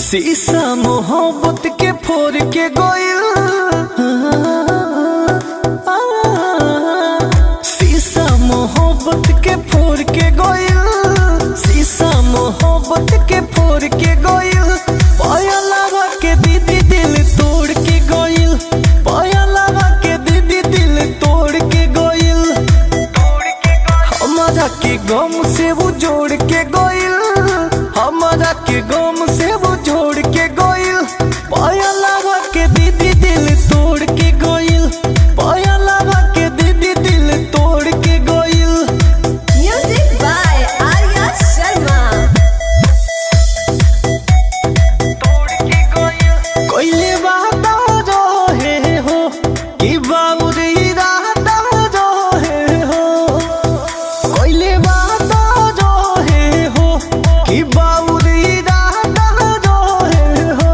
शीशा मोहब्बत के फोड़ के गोइल, शीशा मोहब्बत के फोड़ के गोइल, शीशा मोहब्बत के फोड़ के गोइल। पायलवा के दीदी दिल तोड़ के गोइल, पायलवा के दीदी दिल तोड़ के गोइल। हमारा के गम से वो जोड़ के गोइल, हमारा के गम से वो जोड़ के गोइल। पायलवा के दीदी दिल तोड़ के गोइल, पायलवा के दीदी दिल तोड़ के गोइल। Music by Arya Sharma। कोइले वादा रहे हो कि बाबूर इरादा रहे हो, कोइले वादा रहे हो कि बाबूर इरादा रहे हो।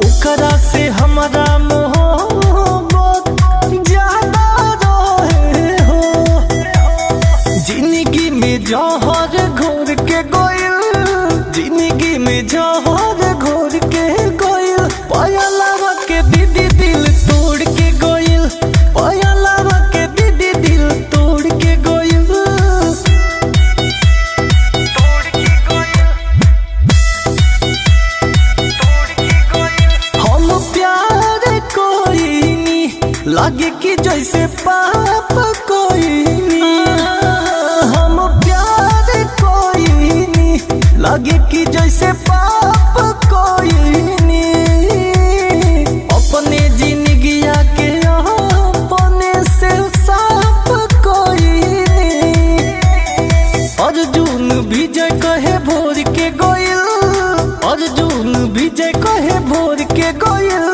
ओकरा से हमारा मोहब्बत ज्यादा रहे हो। जिंदगी में जहर घोर के गोइल, जिंदगी में जहर घोर के गोइल। पायलवा के दीदी दिल तोड़ के गोइल, पायलवा के दीदी दिल तोड़ के गोइल। हम प्यार कोई नी लागे कि जैसे पाप कोई नी, हम प्यार कोई नी लागे कि जैसे पाप कोई नी। अपने जिंदगिया के अपने से साफ कोई नी। अर्जुन विजय कहे भोर के गोइल, अर्जुन विजय कहे भोर के गोइल।